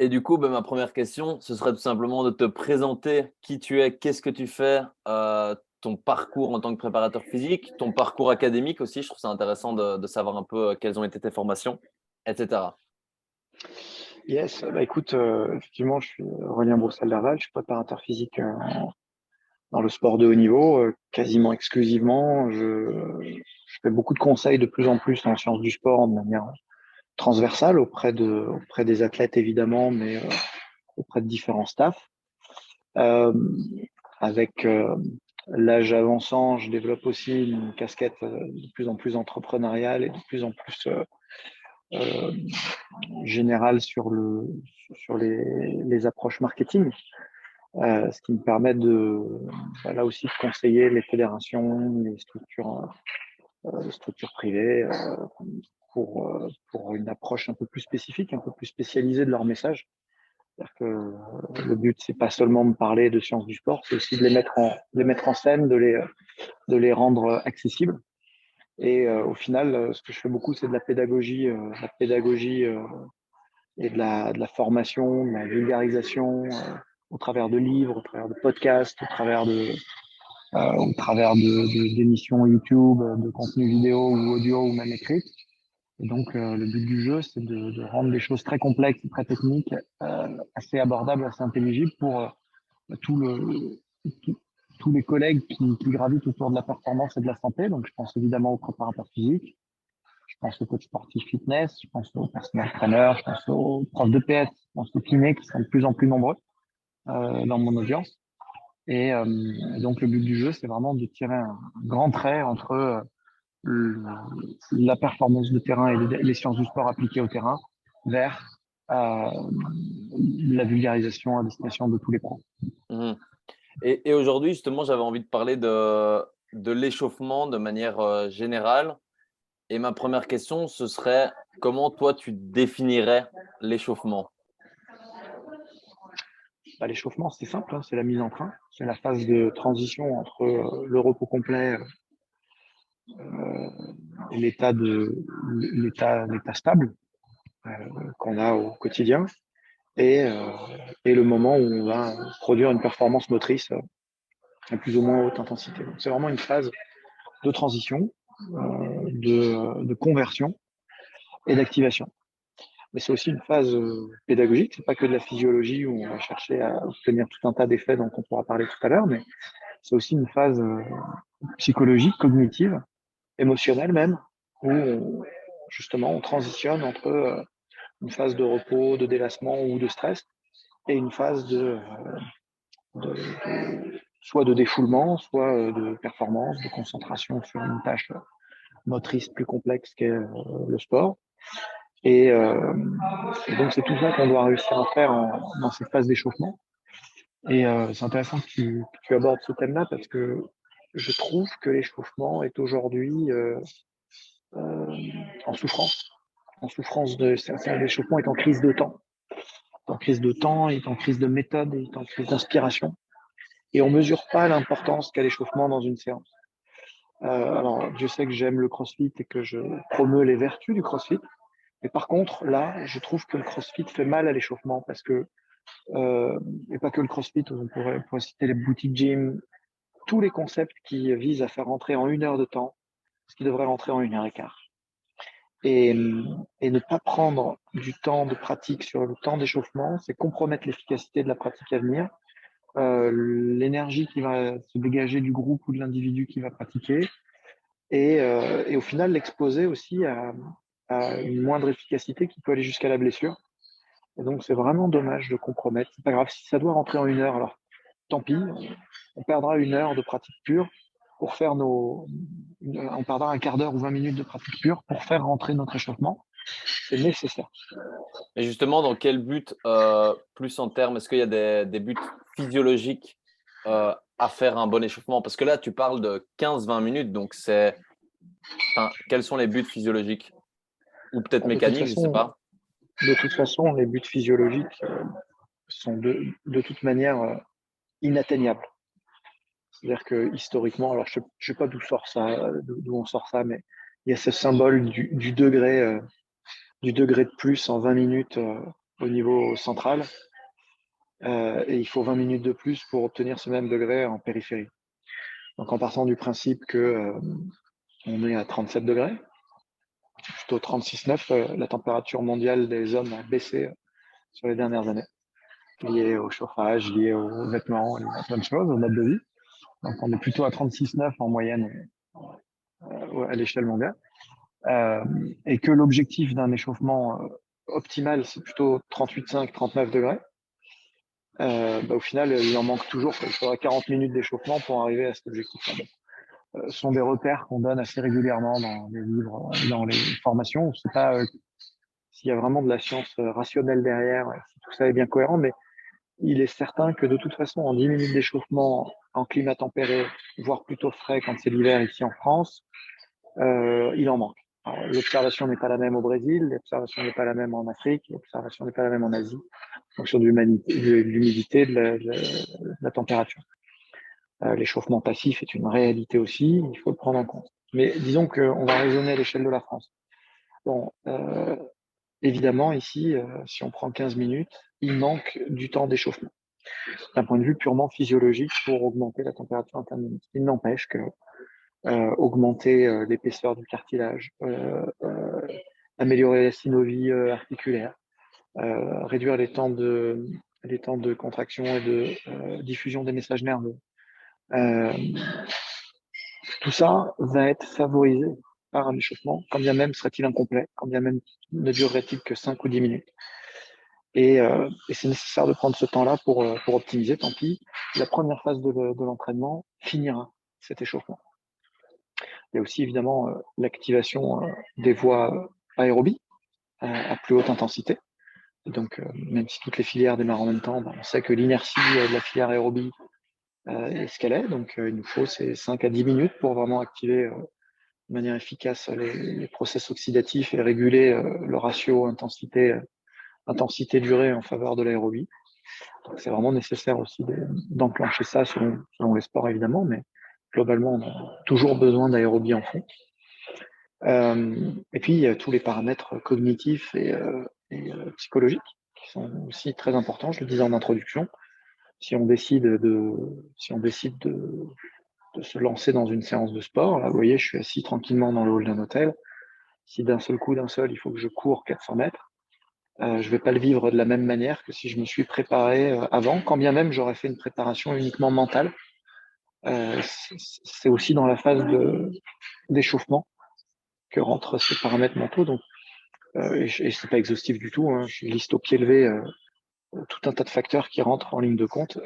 Et du coup, ma première question, ce serait tout simplement de te présenter qui tu es, qu'est-ce que tu fais, ton parcours en tant que préparateur physique, ton parcours académique aussi. Je trouve ça intéressant de savoir un peu quelles ont été tes formations, etc. Yes, bah écoute, effectivement, je suis Aurélien Broussel-Laval, je suis préparateur physique dans le sport de haut niveau, quasiment exclusivement. Je fais beaucoup de conseils de plus en plus en sciences du sport de manière transversale auprès des athlètes évidemment, mais auprès de différents staffs. Euh, avec l'âge avançant, je développe aussi une casquette de plus en plus entrepreneuriale et de plus en plus euh, générale sur les approches marketing. Ce qui me permet là aussi de conseiller les fédérations, les structures privées pour une approche un peu plus spécifique, un peu plus spécialisée de leur message. C'est-à-dire que le but, c'est pas seulement de parler de sciences du sport, c'est aussi de les mettre en scène, de les rendre accessibles. Et au final, ce que je fais beaucoup, c'est de la pédagogie et de la formation, de la vulgarisation au travers de livres, au travers de podcasts, au travers d'émissions YouTube, de contenus vidéo ou audio ou même écrits. Et donc, le but du jeu, c'est de rendre des choses très complexes et très techniques assez abordables, assez intelligibles pour tout le, tout- tous les collègues qui gravitent autour de la performance et de la santé. Donc, je pense évidemment aux préparateurs physiques, je pense aux coachs sportifs fitness, je pense aux personnels traîneurs, je pense aux profs de PS, je pense aux kinés qui sont de plus en plus nombreux dans mon audience. Et donc, le but du jeu, c'est vraiment de tirer un grand trait entre le- la performance de terrain et les sciences du sport appliquées au terrain vers euh, la vulgarisation à destination de tous les pros. Mhm. Et aujourd'hui, justement, j'avais envie de parler de l'échauffement de manière générale. Et ma première question, ce serait comment toi, tu définirais l'échauffement? Bah, l'échauffement, c'est simple, hein, c'est la mise en train, c'est la phase de transition entre le repos complet et l'état stable euh, qu'on a au quotidien et, euh, et le moment où on va produire une performance motrice à plus ou moins haute intensité. Donc, c'est vraiment une phase de transition, de conversion et d'activation. Mais c'est aussi une phase pédagogique, c'est pas que de la physiologie où on va chercher à obtenir tout un tas d'effets dont on pourra parler tout à l'heure, mais c'est aussi une phase psychologique, cognitive, émotionnelle même, où justement on transitionne entre une phase de repos, de délassement ou de stress et une phase soit de défoulement, soit de performance, de concentration sur une tâche motrice plus complexe qu'est le sport. Et, euh, et donc c'est tout ça qu'on doit réussir à faire dans cette phase d'échauffement. Et c'est intéressant que tu abordes ce thème-là parce que je trouve que l'échauffement est aujourd'hui euh, en souffrance. En souffrance l'échauffement est en crise de temps. En crise de temps, il est en crise de méthode, il est en crise d'inspiration. Et on mesure pas l'importance qu'a l'échauffement dans une séance. Alors, je sais que j'aime le CrossFit et que je promeus les vertus du CrossFit. Mais par contre, là, je trouve que le CrossFit fait mal à l'échauffement parce que, et pas que le CrossFit, on pourrait citer les boutiques gym, tous les concepts qui visent à faire rentrer en une heure de temps ce qui devrait rentrer en une heure et quart. Et, et ne pas prendre du temps de pratique sur le temps d'échauffement, c'est compromettre l'efficacité de la pratique à venir, l'énergie qui va se dégager du groupe ou de l'individu qui va pratiquer, et au final l'exposer aussi à une moindre efficacité qui peut aller jusqu'à la blessure. Et donc c'est vraiment dommage de compromettre. C'est pas grave si ça doit rentrer en une heure, alors tant pis, on perdra une heure de pratique pure pour faire on perdra un quart d'heure ou 20 minutes de pratique pure pour faire rentrer notre échauffement. C'est nécessaire. Et justement, dans quel but, plus en termes, est-ce qu'il y a des buts physiologiques à faire un bon échauffement? Parce que là, tu parles de 15-20 minutes, donc enfin, quels sont les buts physiologiques? Ou peut-être De mécaniques, je ne sais pas. toute façon, les buts physiologiques sont de toute manière inatteignables. C'est-à-dire que historiquement, alors je ne sais pas d'où sort ça, d'où on sort ça, mais il y a ce symbole du degré de plus en 20 minutes au niveau central. Et il faut 20 minutes de plus pour obtenir ce même degré en périphérie. Donc en partant du principe que on est à 37 degrés, plutôt 36,9, la température mondiale des hommes a baissé sur les dernières années, liée au chauffage, liée aux vêtements, liée à plein de choses, au mode de vie. Donc on est plutôt à 36,9 en moyenne à l'échelle mondiale. Et que l'objectif d'un échauffement optimal, c'est plutôt 38,5, 39 degrés. Au final, il en manque toujours. Il faudra 40 minutes d'échauffement pour arriver à cet objectif-là. Ce sont des repères qu'on donne assez régulièrement dans les livres, dans les formations. Je ne sais pas s'il y a vraiment de la science rationnelle derrière, si tout ça est bien cohérent, mais il est certain que de toute façon, en 10 minutes d'échauffement en climat tempéré, voire plutôt frais quand c'est l'hiver ici en France, il en manque. L'observation n'est pas la même au Brésil, l'observation n'est pas la même en Afrique, l'observation n'est pas la même en Asie, donc sur de l'humidité, de la température. L'échauffement passif est une réalité aussi, il faut le prendre en compte. Mais disons qu'on va raisonner à l'échelle de la France. Bon, évidemment, ici, si on prend 15 minutes, il manque du temps d'échauffement, d'un point de vue purement physiologique pour augmenter la température interne. Il n'empêche que augmenter l'épaisseur du cartilage, améliorer la synovie articulaire, réduire les temps de contraction et de diffusion des messages nerveux. Tout ça va être favorisé par un échauffement, quand bien même serait-il incomplet, quand bien même ne durerait-il que 5 ou 10 minutes. Et c'est nécessaire de prendre ce temps-là pour optimiser. Tant pis, la première phase de l'entraînement finira cet échauffement. Il y a aussi évidemment l'activation des voies aérobies à plus haute intensité. Et donc, même si toutes les filières démarrent en même temps, on sait que l'inertie de la filière aérobie est ce qu'elle est. Donc, il nous faut ces 5 à 10 minutes pour vraiment activer de manière efficace les process oxydatifs et réguler le ratio intensité-durée en faveur de l'aérobie. Donc, c'est vraiment nécessaire aussi d'enclencher ça selon les sports, évidemment, mais globalement, on a toujours besoin d'aérobie en fond. Et puis, il y a tous les paramètres cognitifs et psychologiques qui sont aussi très importants, je le disais en introduction. Si on décide de se lancer dans une séance de sport, là, vous voyez, je suis assis tranquillement dans le hall d'un hôtel. Si d'un seul, il faut que je cours 400 mètres, je vais pas le vivre de la même manière que si je me suis préparé avant, quand bien même j'aurais fait une préparation uniquement mentale. C'est aussi dans la phase d'échauffement que rentrent ces paramètres mentaux. Donc, et c'est pas exhaustif du tout, hein, je liste au pied levé tout un tas de facteurs qui rentrent en ligne de compte.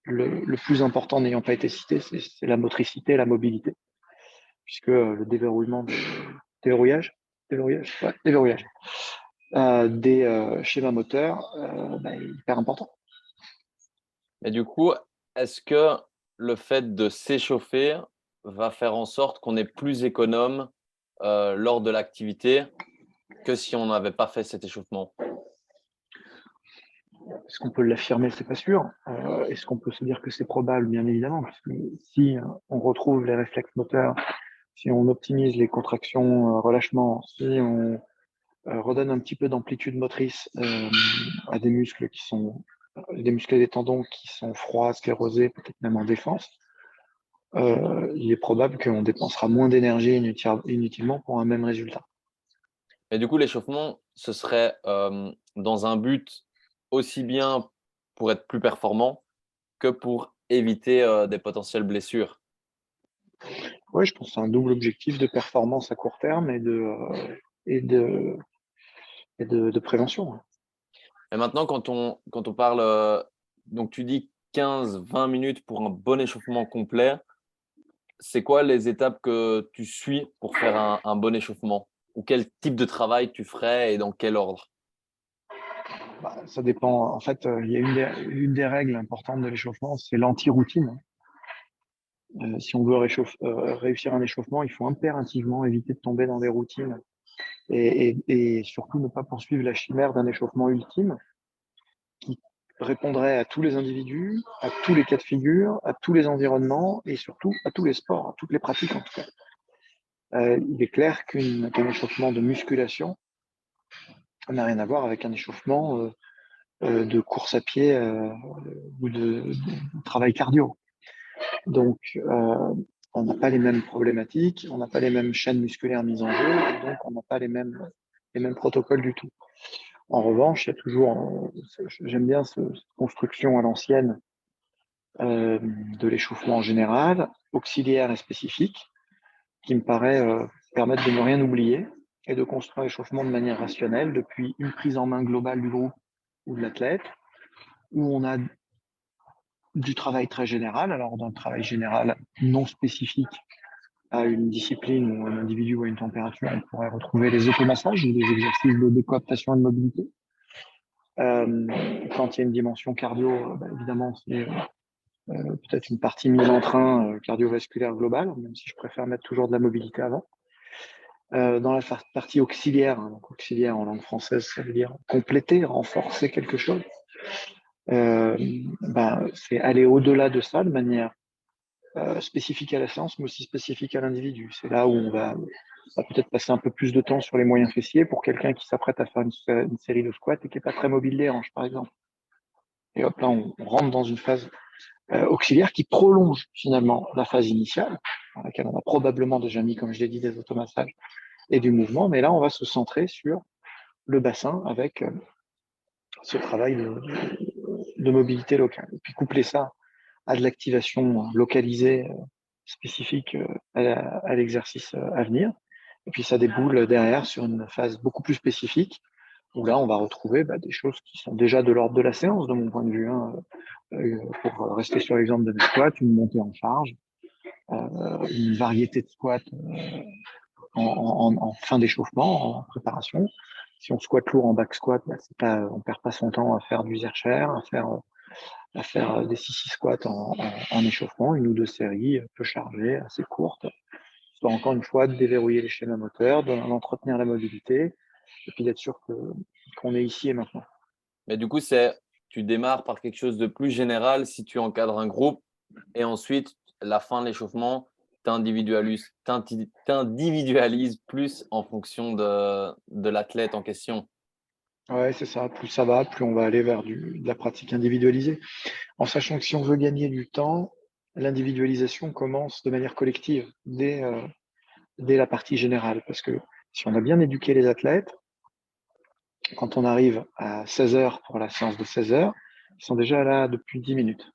Le plus important n'ayant pas été cité, c'est la motricité, la mobilité, puisque le déverrouillage, déverrouillage des schémas moteurs est hyper important. Et du coup, est-ce que le fait de s'échauffer va faire en sorte qu'on est plus économe lors de l'activité que si on n'avait pas fait cet échauffement? Est-ce qu'on peut l'affirmer? C'est pas sûr. Est-ce qu'on peut se dire que c'est probable? Bien évidemment, parce que si on retrouve les réflexes moteurs, si on optimise les contractions, relâchements, si on redonne un petit peu d'amplitude motrice à des muscles des muscles et des tendons qui sont froids, sclérosés, peut-être même en défense, il est probable qu'on dépensera moins d'énergie inutilement pour un même résultat. Et du coup, l'échauffement, ce serait dans un but aussi bien pour être plus performant que pour éviter des potentielles blessures. Oui, je pense que c'est un double objectif de performance à court terme et de prévention. Et maintenant, quand on parle, donc tu dis 15-20 minutes pour un bon échauffement complet, c'est quoi les étapes que tu suis pour faire un bon échauffement? Ou quel type de travail tu ferais et dans quel ordre? Ça dépend. En fait, il y a une des règles importantes de l'échauffement, c'est l'anti-routine. Si on veut réussir un échauffement, il faut impérativement éviter de tomber dans des routines et surtout ne pas poursuivre la chimère d'un échauffement ultime qui répondrait à tous les individus, à tous les cas de figure, à tous les environnements et surtout à tous les sports, à toutes les pratiques en tout cas. Il est clair qu'un échauffement de musculation Ça n'a rien à voir avec un échauffement de course à pied ou de travail cardio. Donc, on n'a pas les mêmes problématiques, on n'a pas les mêmes chaînes musculaires mises en jeu, et donc on n'a pas les mêmes protocoles du tout. En revanche, il y a toujours, j'aime bien cette construction à l'ancienne de l'échauffement en général, auxiliaire et spécifique, qui me paraît permettre de ne rien oublier et de construire l'échauffement de manière rationnelle depuis une prise en main globale du groupe ou de l'athlète, où on a du travail très général, alors dans le travail général non spécifique à une discipline ou un individu ou à une température, on pourrait retrouver les automassages ou des exercices de décoaptation et de mobilité. Quand il y a une dimension cardio, bah, évidemment, c'est peut-être une partie mise en train cardiovasculaire globale, même si je préfère mettre toujours de la mobilité avant. Dans la partie auxiliaire, hein, donc auxiliaire en langue française, ça veut dire compléter, renforcer quelque chose. C'est aller au-delà de ça de manière spécifique à la séance, mais aussi spécifique à l'individu. C'est là où on va peut-être passer un peu plus de temps sur les moyens fessiers pour quelqu'un qui s'apprête à faire une série de squats et qui n'est pas très mobile des hanches, par exemple. Et hop, là, on rentre dans une phase auxiliaire qui prolonge finalement la phase initiale, dans laquelle on a probablement déjà mis, comme je l'ai dit, des automassages et du mouvement, mais là, on va se centrer sur le bassin avec ce travail de mobilité locale. Et puis coupler ça à de l'activation localisée spécifique à l'exercice à venir. Et puis ça déboule derrière sur une phase beaucoup plus spécifique, où là, on va retrouver des choses qui sont déjà de l'ordre de la séance, de mon point de vue. Hein, pour rester sur l'exemple de mes squats, une montée en charge, une variété de squats en fin d'échauffement, en préparation. Si on squatte lourd en back squat, on perd pas son temps à faire du Zercher, à faire des 6 squats en échauffement, une ou deux séries peu chargées, assez courtes, histoire encore une fois de déverrouiller les schémas moteurs, d'entretenir la mobilité, et puis d'être sûr qu'on est ici et maintenant. Mais du coup, tu démarres par quelque chose de plus général si tu encadres un groupe et ensuite, la fin de l'échauffement, t'individualises plus en fonction de l'athlète en question. Ouais, c'est ça. Plus ça va, plus on va aller vers de la pratique individualisée. En sachant que si on veut gagner du temps, l'individualisation commence de manière collective dès la partie générale. Parce que si on a bien éduqué les athlètes, quand on arrive à 16 heures pour la séance de 16 heures, ils sont déjà là depuis 10 minutes.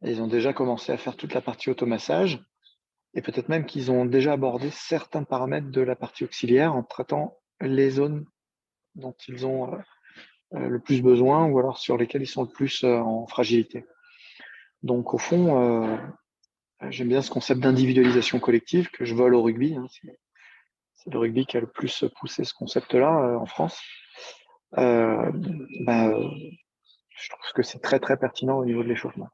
Et ils ont déjà commencé à faire toute la partie automassage. Et peut-être même qu'ils ont déjà abordé certains paramètres de la partie auxiliaire en traitant les zones dont ils ont le plus besoin ou alors sur lesquelles ils sont le plus en fragilité. Donc au fond, j'aime bien ce concept d'individualisation collective que je vole au rugby. Hein. C'est le rugby qui a le plus poussé ce concept-là en France. Euh, bah, euh, je trouve que c'est très très pertinent au niveau de l'échauffement.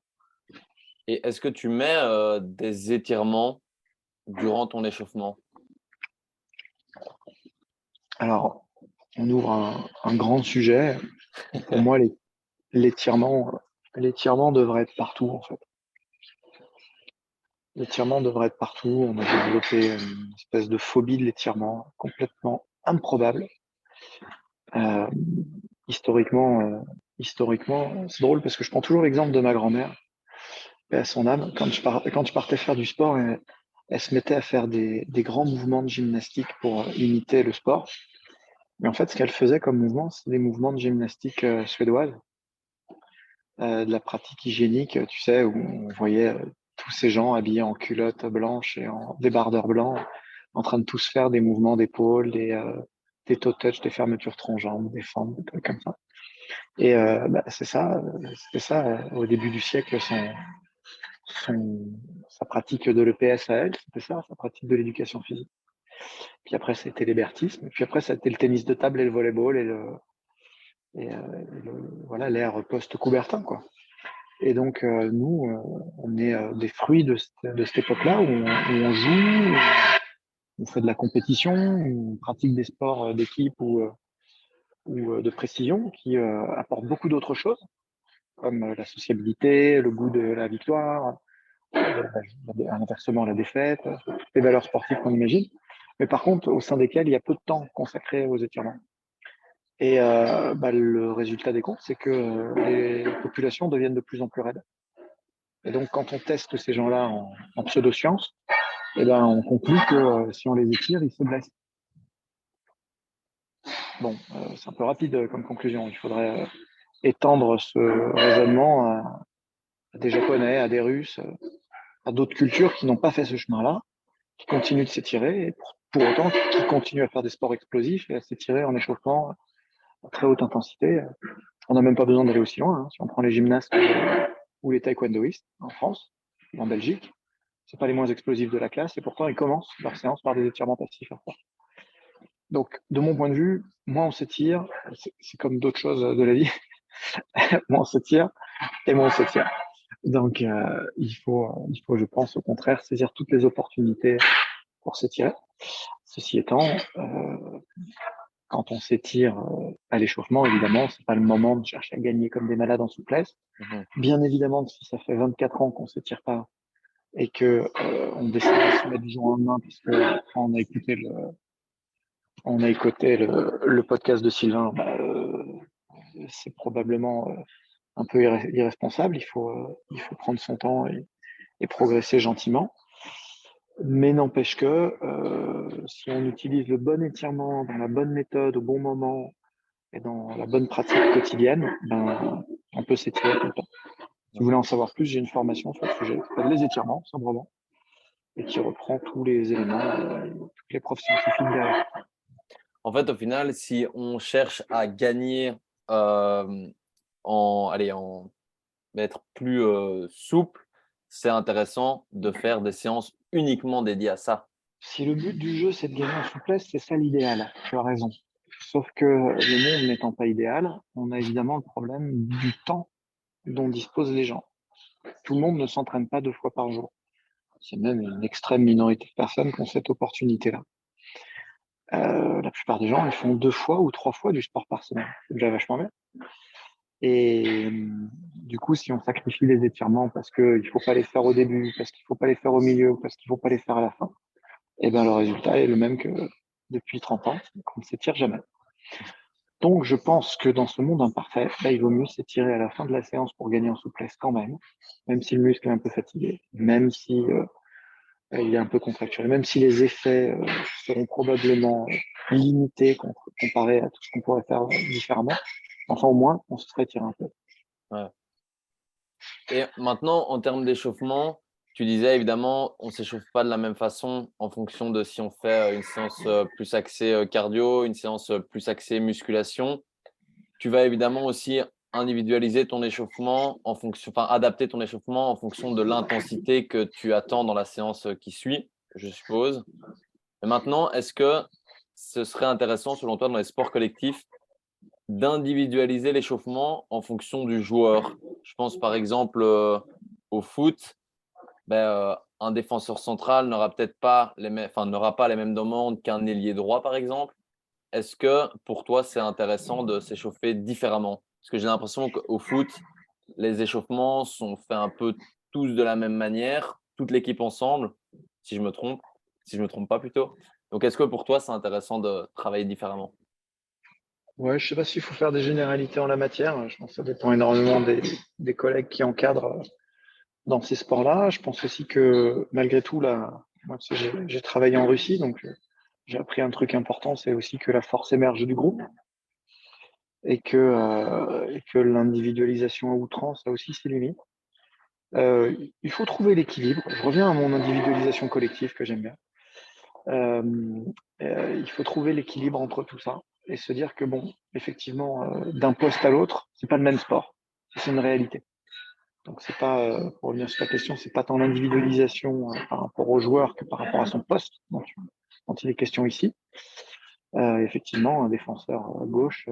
Et est-ce que tu mets des étirements durant ton échauffement? Alors, on ouvre un grand sujet. Pour moi, l'étirement, l'étirement devrait être partout en fait. L'étirement devrait être partout. On a développé une espèce de phobie de l'étirement complètement improbable. Euh, historiquement, historiquement, c'est drôle parce que je prends toujours l'exemple de ma grand-mère, paix à son âme. Quand je partais faire du sport, elle se mettait à faire des grands mouvements de gymnastique pour imiter le sport. Mais en fait, ce qu'elle faisait comme mouvement, c'est des mouvements de gymnastique suédoise, de la pratique hygiénique, tu sais, où on voyait tous ces gens habillés en culottes blanches et en débardeurs blancs, en train de tous faire des mouvements d'épaule, des toe touch, des fermetures tronc-jambes, des fentes, des trucs comme ça. Et c'était ça au début du siècle, sa pratique de l'EPS à elle, c'était ça, sa pratique de l'éducation physique. Puis après, c'était l'hébertisme. Puis après, c'était le tennis de table et le volleyball voilà, l'ère post-Coubertin, quoi. Et donc, nous, on est des fruits de cette époque-là où on joue, où on fait de la compétition, où on pratique des sports d'équipe ou de précision qui apportent beaucoup d'autres choses, comme la sociabilité, le goût de la victoire, inversement la défaite, toutes les valeurs sportives qu'on imagine. Mais par contre, au sein desquelles il y a peu de temps consacré aux étirements. Et le résultat des comptes, c'est que les populations deviennent de plus en plus raides. Et donc, quand on teste ces gens-là en pseudosciences, on conclut que si on les étire, ils se blessent. Bon, c'est un peu rapide comme conclusion. Il faudrait étendre ce raisonnement à des Japonais, à des Russes, à d'autres cultures qui n'ont pas fait ce chemin-là, qui continuent de s'étirer, et pour autant qui continuent à faire des sports explosifs et à s'étirer en échauffement à très haute intensité. On n'a même pas besoin d'aller aussi loin. Hein. Si on prend les gymnastes ou les taekwondoïstes en France ou en Belgique, c'est pas les moins explosifs de la classe, et pourtant ils commencent leur séance par des étirements passifs à fort. Donc, de mon point de vue, moins on s'étire, c'est comme d'autres choses de la vie, moins on s'étire et moins on s'étire. Donc, il faut, je pense, au contraire, saisir toutes les opportunités pour s'étirer. Ceci étant, quand on s'étire à l'échauffement, évidemment, c'est pas le moment de chercher à gagner comme des malades en souplesse. Bien évidemment, si ça fait 24 ans qu'on s'étire pas et que on décide de se mettre du jour au lendemain parce que on a écouté le podcast de Sylvain, c'est probablement un peu irresponsable. Il faut prendre son temps et progresser gentiment. Mais n'empêche que si on utilise le bon étirement dans la bonne méthode au bon moment et dans la bonne pratique quotidienne, on peut s'étirer tout le temps. Si vous voulez en savoir plus, j'ai une formation sur le sujet, qui s'appelle les étirements, simplement, et qui reprend tous les éléments, toutes les preuves scientifiques derrière. En fait, au final, si on cherche à gagner en être plus souple, c'est intéressant de faire des séances uniquement dédiées à ça. Si le but du jeu, c'est de gagner en souplesse, c'est ça l'idéal. Tu as raison. Sauf que le monde n'étant pas idéal, on a évidemment le problème du temps dont disposent les gens. Tout le monde ne s'entraîne pas 2 fois par jour. C'est même une extrême minorité de personnes qui ont cette opportunité-là. La plupart des gens, ils font 2 fois ou 3 fois du sport par semaine. C'est déjà vachement bien. Et du coup, si on sacrifie les étirements parce qu'il faut pas les faire au début, parce qu'il faut pas les faire au milieu, parce qu'il faut pas les faire à la fin, le résultat est le même que depuis 30 ans, qu'on ne s'étire jamais. Donc, je pense que dans ce monde imparfait, il vaut mieux s'étirer à la fin de la séance pour gagner en souplesse quand même si le muscle est un peu fatigué, même si il est un peu contracturé, même si les effets seront probablement limités comparé à tout ce qu'on pourrait faire différemment. Enfin, au moins, on se ferait tirer un peu. Ouais. Et maintenant, en termes d'échauffement, tu disais évidemment, on ne s'échauffe pas de la même façon en fonction de si on fait une séance plus axée cardio, une séance plus axée musculation. Tu vas évidemment aussi individualiser ton échauffement en fonction, enfin adapter ton échauffement en fonction de l'intensité que tu attends dans la séance qui suit, je suppose. Et maintenant, est-ce que ce serait intéressant, selon toi, dans les sports collectifs, d'individualiser l'échauffement en fonction du joueur? Je pense par exemple au foot, un défenseur central n'aura peut-être pas n'aura pas les mêmes demandes qu'un ailier droit, par exemple. Est-ce que pour toi, c'est intéressant de s'échauffer différemment? Parce que j'ai l'impression qu'au foot, les échauffements sont faits un peu tous de la même manière, toute l'équipe ensemble, si je me trompe, si je me trompe pas plutôt. Donc, est-ce que pour toi, c'est intéressant de travailler différemment? Ouais, je sais pas s'il faut faire des généralités en la matière. Je pense que ça dépend énormément des collègues qui encadrent dans ces sports-là. Je pense aussi que malgré tout, là, moi, tu sais, j'ai travaillé en Russie, donc j'ai appris un truc important, c'est aussi que la force émerge du groupe et que l'individualisation à outrance a aussi ses limites. Il faut trouver l'équilibre. Je reviens à mon individualisation collective que j'aime bien. Euh, il faut trouver l'équilibre entre tout ça et se dire que bon, effectivement, d'un poste à l'autre, c'est pas le même sport. C'est une réalité. Donc c'est pas, pour revenir sur la question, c'est pas tant l'individualisation par rapport au joueur que par rapport à son poste dont il est question ici. Effectivement, un défenseur à gauche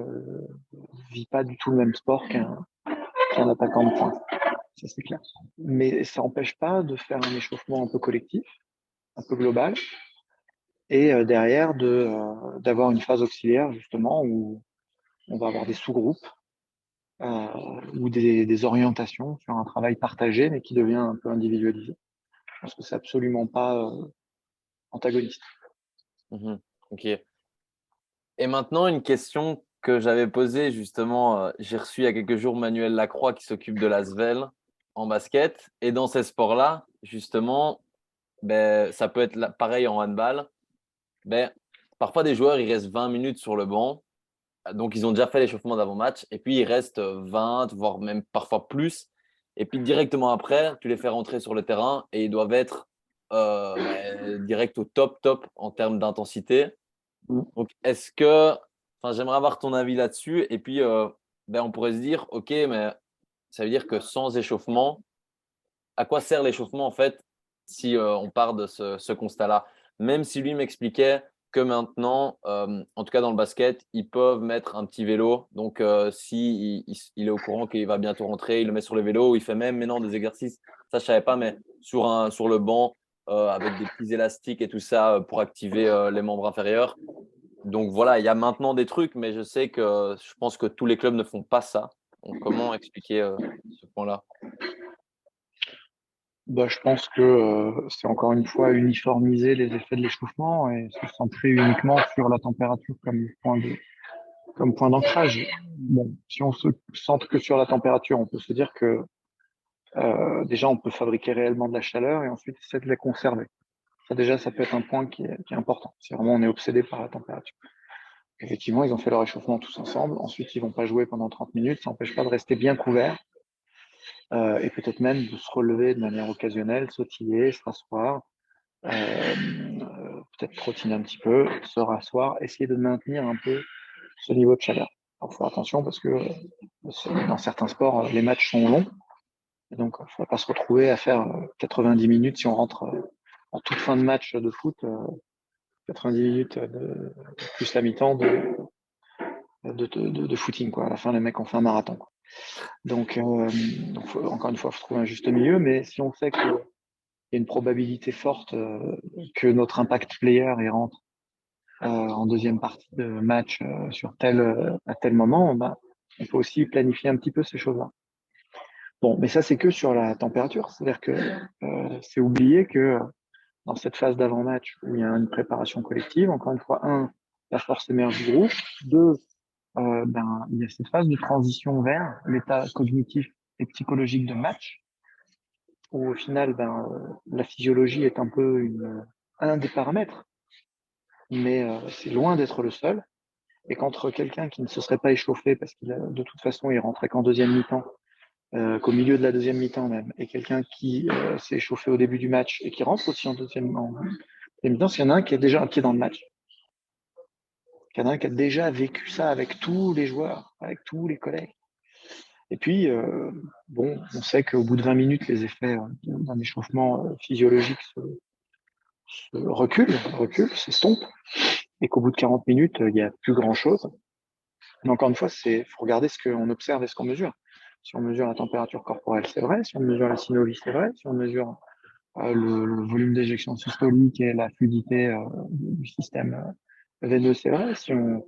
vit pas du tout le même sport qu'un attaquant de pointe. Ça c'est clair. Mais ça n'empêche pas de faire un échauffement un peu collectif, un peu global, et derrière d'avoir une phase auxiliaire justement où on va avoir des sous-groupes ou des orientations sur un travail partagé mais qui devient un peu individualisé. Je pense que c'est absolument pas antagoniste. Mmh. OK. Et maintenant, une question que j'avais posée, justement, j'ai reçu il y a quelques jours Manuel Lacroix qui s'occupe de l'Asvel en basket. Et dans ces sports-là, justement, ben, ça peut être pareil en handball. Ben, parfois, des joueurs, ils restent 20 minutes sur le banc. Donc, ils ont déjà fait l'échauffement d'avant-match. Et puis, ils restent 20, voire même parfois plus. Et puis, directement après, tu les fais rentrer sur le terrain et ils doivent être ben, direct au top, top en termes d'intensité. Donc, j'aimerais avoir ton avis là-dessus. Et puis, ben, on pourrait se dire, OK, mais ça veut dire que sans échauffement, à quoi sert l'échauffement en fait si on part de ce constat-là? Même si lui m'expliquait que maintenant, en tout cas dans le basket, ils peuvent mettre un petit vélo. Donc, si il est au courant qu'il va bientôt rentrer, il le met sur le vélo. Il fait même maintenant des exercices. Ça, je savais pas, mais sur le banc avec des petits élastiques et tout ça pour activer les membres inférieurs. Donc voilà, il y a maintenant des trucs, mais je sais que je pense que tous les clubs ne font pas ça. Donc, comment expliquer ce point-là? Bah, je pense que c'est encore une fois uniformiser les effets de l'échauffement et se centrer uniquement sur la température comme point d'ancrage. Bon, si on se centre que sur la température, on peut se dire que déjà on peut fabriquer réellement de la chaleur et ensuite essayer de la conserver. Ça déjà, ça peut être un point qui est important. Si vraiment on est obsédé par la température. Effectivement, ils ont fait leur échauffement tous ensemble. Ensuite, ils vont pas jouer pendant 30 minutes. Ça n'empêche pas de rester bien couvert et peut-être même de se relever de manière occasionnelle, sautiller, se rasseoir, peut-être trottiner un petit peu, se rasseoir, essayer de maintenir un peu ce niveau de chaleur. Alors, faut faire attention parce que dans certains sports, les matchs sont longs. Et donc, il ne faudra pas se retrouver à faire 90 minutes si on rentre en toute fin de match de foot, 90 minutes plus la mi-temps de footing. Quoi. À la fin, les mecs ont fait un marathon. Quoi. Donc encore une fois, il faut trouver un juste milieu. Mais si on sait qu'il y a une probabilité forte que notre impact player il rentre en deuxième partie de match à tel moment, bah, on peut aussi planifier un petit peu ces choses-là. Bon, mais ça, c'est que sur la température. C'est-à-dire que c'est oublier que dans cette phase d'avant-match où il y a une préparation collective, encore une fois, la force émerge du groupe. Deux, il y a cette phase de transition vers l'état cognitif et psychologique de match, où au final, la physiologie est un peu un des paramètres, mais c'est loin d'être le seul. Et qu'entre quelqu'un qui ne se serait pas échauffé parce qu'il de toute façon il rentrait qu'en deuxième mi-temps, qu'au milieu de la deuxième mi-temps même, et quelqu'un qui s'est échauffé au début du match et qui rentre aussi en deuxième mi-temps, s'il y en a un qui a déjà un pied dans le match, qu'il y en a un qui a déjà vécu ça avec tous les joueurs, avec tous les collègues. Et puis, bon, on sait qu'au bout de 20 minutes, les effets d'un échauffement physiologique reculent, s'estompent, et qu'au bout de 40 minutes, il n'y a plus grand-chose. Mais encore une fois, faut regarder ce qu'on observe et ce qu'on mesure. Si on mesure la température corporelle, c'est vrai. Si on mesure la synovie, c'est vrai. Si on mesure le volume d'éjection systolique et la fluidité du système veineux, c'est vrai. Si on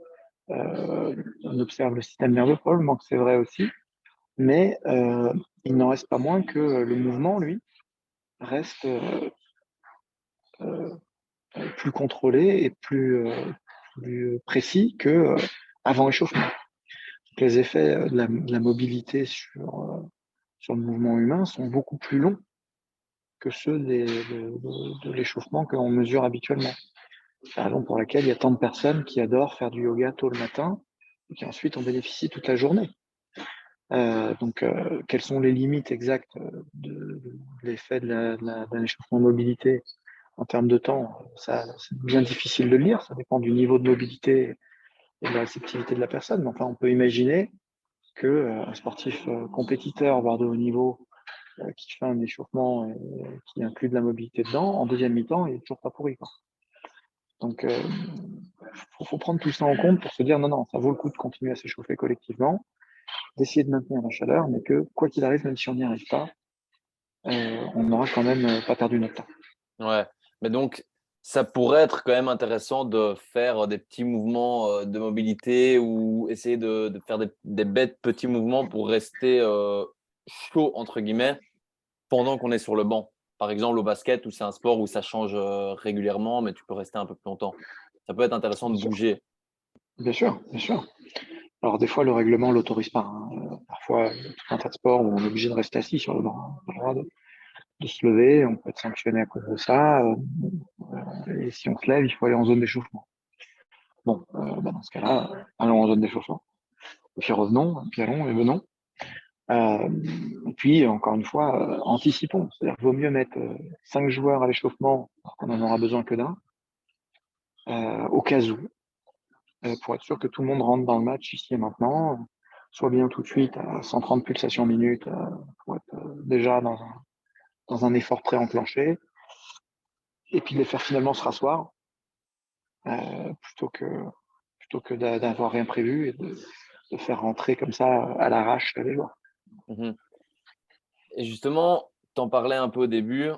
observe le système nerveux, probablement que c'est vrai aussi. Mais il n'en reste pas moins que le mouvement, lui, reste euh, plus contrôlé et plus précis que avant échauffement. Donc, les effets de la mobilité sur le mouvement humain sont beaucoup plus longs que ceux de l'échauffement que l'on mesure habituellement. C'est la raison pour laquelle il y a tant de personnes qui adorent faire du yoga tôt le matin et qui ensuite en bénéficient toute la journée. Quelles sont les limites exactes de l'effet d'un échauffement de mobilité en termes de temps? Ça, c'est bien difficile de le lire, ça dépend du niveau de mobilité et de la réceptivité de la personne. Mais enfin, on peut imaginer que un sportif compétiteur, voire de haut niveau, qui fait un échauffement et qui inclut de la mobilité dedans, en deuxième mi-temps, il est toujours pas pourri, quoi. Donc, faut prendre tout ça en compte pour se dire non, non, ça vaut le coup de continuer à s'échauffer collectivement, d'essayer de maintenir la chaleur, mais que quoi qu'il arrive, même si on n'y arrive pas, on n'aura quand même pas perdu notre temps. Ouais, mais donc ça pourrait être quand même intéressant de faire des petits mouvements de mobilité ou essayer de faire des bêtes petits mouvements pour rester chaud, entre guillemets, pendant qu'on est sur le banc. Par exemple, au basket, où c'est un sport où ça change régulièrement, mais tu peux rester un peu plus longtemps. Ça peut être intéressant de Bien sûr, bouger. bien sûr, bien sûr. Alors, des fois, le règlement l'autorise pas, hein. Parfois, il y a tout un tas de sports où on est obligé de rester assis sur le banc. On n'a pas le droit de se lever, on peut être sanctionné à cause de ça. Et si on se lève, il faut aller en zone d'échauffement. Bon, dans ce cas-là, allons en zone d'échauffement. Et puis revenons, et puis allons et venons. Euh, et puis, encore une fois, anticipons. C'est-à-dire qu'il vaut mieux mettre 5 joueurs à l'échauffement alors qu'on n'en aura besoin que d'un, au cas où, pour être sûr que tout le monde rentre dans le match ici et maintenant, soit bien tout de suite à 130 pulsations minutes, pour être déjà dans un effort pré-enclenché, et puis de les faire finalement se rasseoir, plutôt que d'avoir rien prévu et de faire rentrer comme ça à l'arrache les joueurs. Mhm. Et justement, t'en parlais un peu au début,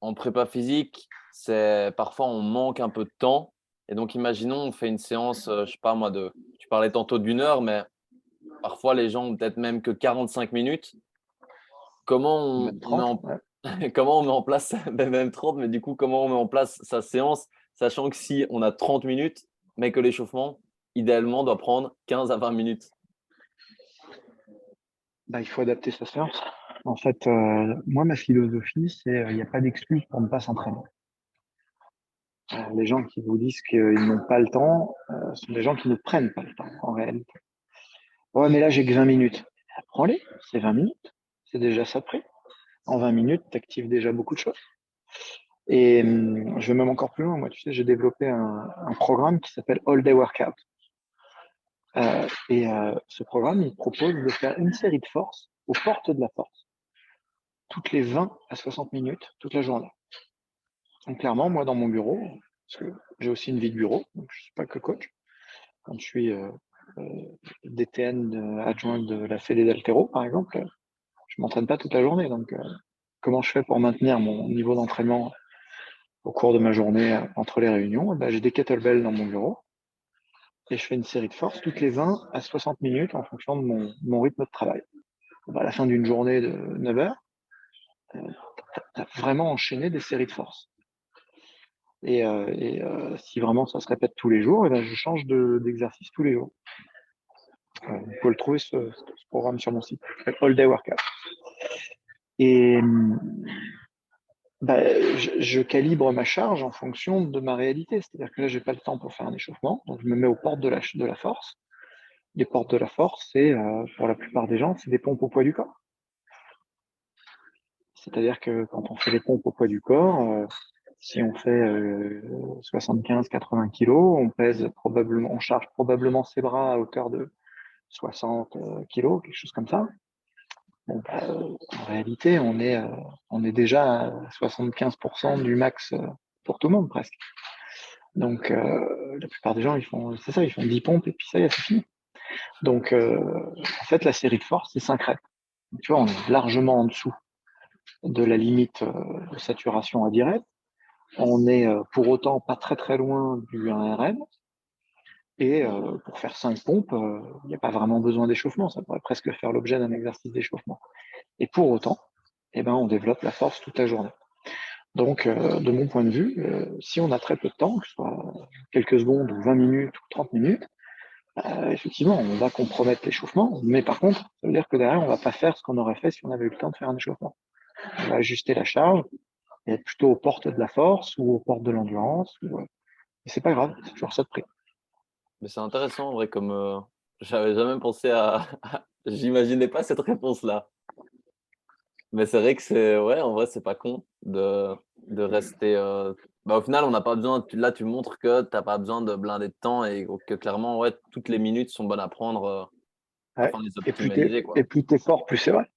en prépa physique, c'est parfois on manque un peu de temps. Et donc, imaginons, on fait une séance, je sais pas moi, tu parlais tantôt d'1 heure, mais parfois les gens ont peut-être même que 45 minutes. Comment Même on met 30, ouais. comment on met en place, ben, même 30, mais du coup, comment on met en place sa séance, sachant que si on a 30 minutes, mais que l'échauffement, idéalement, doit prendre 15 à 20 minutes. Bah, il faut adapter sa séance. En fait, moi, ma philosophie, c'est il n'y a pas d'excuse pour ne pas s'entraîner. Les gens qui vous disent qu'ils n'ont pas le temps sont des gens qui ne prennent pas le temps, en réalité. Ouais, mais là, j'ai que 20 minutes. Prends-les, c'est 20 minutes. C'est déjà ça de prix. En 20 minutes, tu actives déjà beaucoup de choses. Et je vais même encore plus loin. Moi, tu sais, j'ai développé un programme qui s'appelle All Day Workout. Ce programme, il propose de faire une série de forces aux portes de la force, toutes les 20 à 60 minutes, toute la journée. Donc clairement, moi, dans mon bureau, parce que j'ai aussi une vie de bureau, donc je ne suis pas que coach, quand je suis DTN adjoint de la Fédé d'Altéro, par exemple, je m'entraîne pas toute la journée. Donc, comment je fais pour maintenir mon niveau d'entraînement au cours de ma journée entre les réunions? Eh ben, j'ai des kettlebells dans mon bureau et je fais une série de forces toutes les 20 à 60 minutes en fonction de mon rythme de travail. À la fin d'une journée de 9 heures, tu as vraiment enchaîné des séries de forces. Si vraiment ça se répète tous les jours, eh ben, je change d'exercice tous les jours. Vous pouvez le trouver, ce programme, sur mon site, All Day Workout. Et bah, je calibre ma charge en fonction de ma réalité. C'est-à-dire que là, j'ai pas le temps pour faire un échauffement, donc je me mets aux portes de la force. Les portes de la force, c'est pour la plupart des gens, c'est des pompes au poids du corps. C'est-à-dire que quand on fait les pompes au poids du corps, si on fait 75-80 kilos, on charge probablement ses bras à hauteur de 60 kilos, quelque chose comme ça. Bon, bah, en réalité, on est déjà à 75% du max pour tout le monde presque. Donc, la plupart des gens, c'est ça, ils font 10 pompes et puis ça y est, c'est fini. Donc, en fait, la série de force, c'est 5 reps. Donc, tu vois, on est largement en dessous de la limite de saturation à 10 reps. On est pour autant pas très très loin du 1 RM. Et pour faire 5 pompes, il n'y a pas vraiment besoin d'échauffement. Ça pourrait presque faire l'objet d'un exercice d'échauffement. Et pour autant, eh ben, on développe la force toute la journée. Donc, de mon point de vue, si on a très peu de temps, que ce soit quelques secondes ou 20 minutes ou 30 minutes, effectivement, on va compromettre l'échauffement, mais par contre, ça veut dire que derrière, on va pas faire ce qu'on aurait fait si on avait eu le temps de faire un échauffement. On va ajuster la charge et être plutôt aux portes de la force ou aux portes de l'endurance. Et c'est pas grave, c'est toujours ça de prix. Mais c'est intéressant, en vrai, comme j'avais jamais pensé j'imaginais pas cette réponse-là. Mais c'est vrai que ouais, en vrai, c'est pas con de rester. Bah, au final, on n'a pas besoin. Là, tu montres que tu n'as pas besoin de blinder de temps et que clairement, ouais, toutes les minutes sont bonnes à prendre Ouais. afin de les optimaliser, Et quoi. plus t'es fort, plus c'est vrai.